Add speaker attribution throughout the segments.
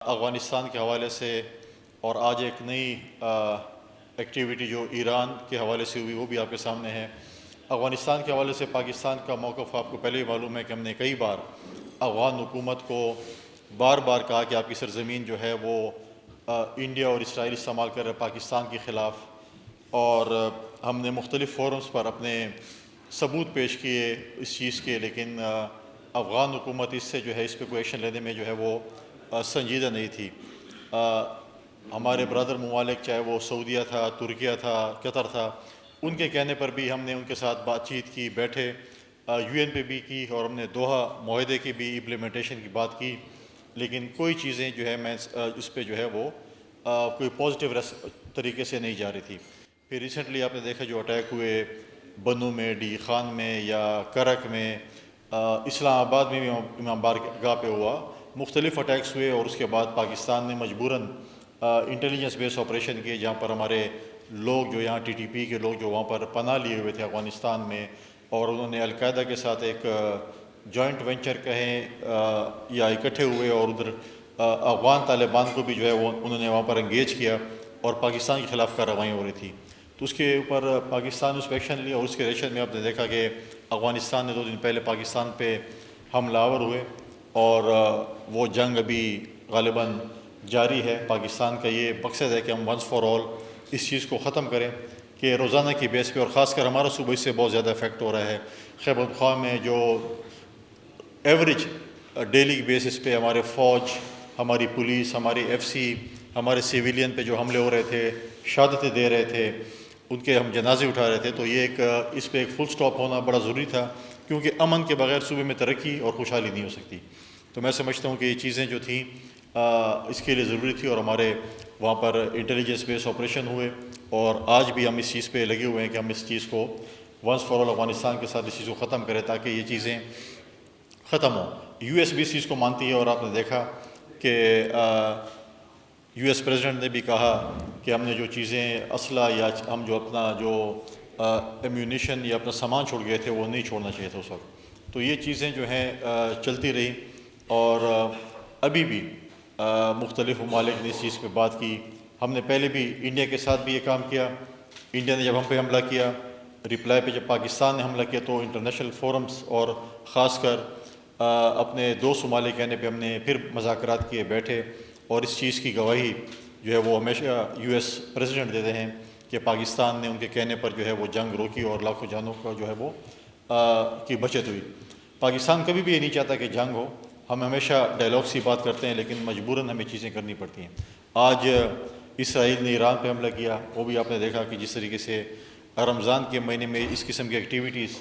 Speaker 1: افغانستان کے حوالے سے اور آج ایک نئی ایکٹیویٹی جو ایران کے حوالے سے ہوئی وہ بھی آپ کے سامنے ہے۔ افغانستان کے حوالے سے پاکستان کا موقف آپ کو پہلے ہی معلوم ہے کہ ہم نے کئی بار افغان حکومت کو بار بار کہا کہ آپ کی سرزمین جو ہے وہ انڈیا اور اسرائیل استعمال کر رہے پاکستان کے خلاف، اور ہم نے مختلف فورمز پر اپنے ثبوت پیش کیے اس چیز کے، لیکن افغان حکومت اس سے جو ہے اس پہ کوئی ایکشن لینے میں جو ہے وہ سنجیدہ نہیں تھی۔ ہمارے برادر ممالک چاہے وہ سعودیہ تھا، ترکیہ تھا، قطر تھا، ان کے کہنے پر بھی ہم نے ان کے ساتھ بات چیت کی، بیٹھے یو این پہ بھی کی، اور ہم نے دوحہ معاہدے کی بھی امپلیمنٹیشن کی بات کی، لیکن کوئی چیزیں جو ہے میں اس پہ جو ہے وہ کوئی پازیٹیو طریقے سے نہیں جا رہی تھی۔ پھر ریسنٹلی آپ نے دیکھا جو اٹیک ہوئے بنو میں، ڈی خان میں یا کرک میں، اسلام آباد میں بھی امام بارگاہ پہ ہوا، مختلف اٹیکس ہوئے، اور اس کے بعد پاکستان نے مجبوراً انٹیلیجنس بیس آپریشن کیے، جہاں پر ہمارے لوگ جو یہاں ٹی ٹی پی کے لوگ جو وہاں پر پناہ لیے ہوئے تھے افغانستان میں، اور انہوں نے القاعدہ کے ساتھ ایک جوائنٹ وینچر کہیں یا اکٹھے ہوئے، اور ادھر افغان طالبان کو بھی جو ہے وہ انہوں نے وہاں پر انگیج کیا، اور پاکستان کے خلاف کارروائیاں ہو رہی تھی، تو اس کے اوپر پاکستان نے اس پہ ایکشن لیا، اور اس کے ریشن میں آپ نے دیکھا کہ افغانستان نے 2 دن پہلے پاکستان پہ حملہ آور ہوئے، اور وہ جنگ ابھی غالباً جاری ہے۔ پاکستان کا یہ مقصد ہے کہ ہم ونس فار آل اس چیز کو ختم کریں، کہ روزانہ کی بیس پہ، اور خاص کر ہمارا صوبہ اس سے بہت زیادہ افیکٹ ہو رہا ہے۔ خیبر پختونخوا میں جو ایوریج ڈیلی بیسس پہ ہمارے فوج، ہماری پولیس، ہماری ایف سی، ہمارے سیویلین پہ جو حملے ہو رہے تھے، شہادتیں دے رہے تھے، ان کے ہم جنازے اٹھا رہے تھے، تو یہ اس پہ ایک فل سٹاپ ہونا بڑا ضروری تھا، کیونکہ امن کے بغیر صوبے میں ترقی اور خوشحالی نہیں ہو سکتی۔ تو میں سمجھتا ہوں کہ یہ چیزیں جو تھیں اس کے لیے ضروری تھی، اور ہمارے وہاں پر انٹیلیجنس بیس آپریشن ہوئے، اور آج بھی ہم اس چیز پہ لگے ہوئے ہیں کہ ہم اس چیز کو ونس فار آل افغانستان کے ساتھ اس چیز کو ختم کریں، تاکہ یہ چیزیں ختم ہوں۔ یو ایس بھی اس چیز کو مانتی ہے، اور آپ نے دیکھا کہ یو ایس پریزیڈنٹ نے بھی کہا کہ ہم نے جو چیزیں اسلحہ یا ہم جو اپنا جو ایمیونیشن یا اپنا سامان چھوڑ گئے تھے وہ نہیں چھوڑنا چاہیے تھا اس وقت۔ تو یہ چیزیں جو ہیں چلتی رہی، اور ابھی بھی مختلف ممالک نے اس چیز پہ بات کی۔ ہم نے پہلے بھی انڈیا کے ساتھ بھی یہ کام کیا، انڈیا نے جب ہم پہ حملہ کیا، رپلائی پہ جب پاکستان نے حملہ کیا، تو انٹرنیشنل فورمز اور خاص کر اپنے 2 ممالک کہنے پہ ہم نے پھر مذاکرات کیے، بیٹھے، اور اس چیز کی گواہی جو ہے وہ ہمیشہ یو ایس پریزیڈنٹ دیتے ہیں کہ پاکستان نے ان کے کہنے پر جو ہے وہ جنگ روکی، اور لاکھوں جانوں کا جو ہے وہ کی بچت ہوئی۔ پاکستان کبھی بھی یہ نہیں چاہتا کہ جنگ ہو، ہم ہمیشہ ڈائلاگ سے بات کرتے ہیں، لیکن مجبوراً ہمیں چیزیں کرنی پڑتی ہیں۔ آج اسرائیل نے ایران پہ حملہ کیا، وہ بھی آپ نے دیکھا کہ جس طریقے سے رمضان کے مہینے میں اس قسم کی ایکٹیویٹیز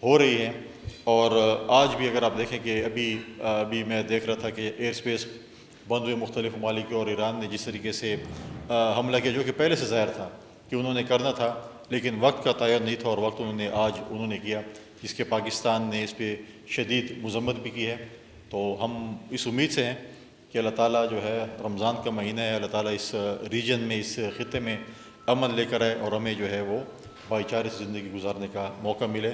Speaker 1: ہو رہی ہیں، اور آج بھی اگر آپ دیکھیں کہ ابھی میں دیکھ رہا تھا کہ ایئر سپیس بند ہوئے مختلف ممالک کے، اور ایران نے جس طریقے سے حملہ کیا، جو کہ پہلے سے ظاہر تھا کہ انہوں نے کرنا تھا، لیکن وقت کا تعین نہیں تھا، اور وقت انہوں نے کیا، جس کے پاکستان نے اس پہ شدید مذمت بھی کی ہے۔ تو ہم اس امید سے ہیں کہ اللہ تعالیٰ جو ہے، رمضان کا مہینہ ہے، اللہ تعالیٰ اس ریجن میں، اس خطے میں امن لے کر آئے، اور ہمیں جو ہے وہ بھائی چارے سے زندگی گزارنے کا موقع ملے۔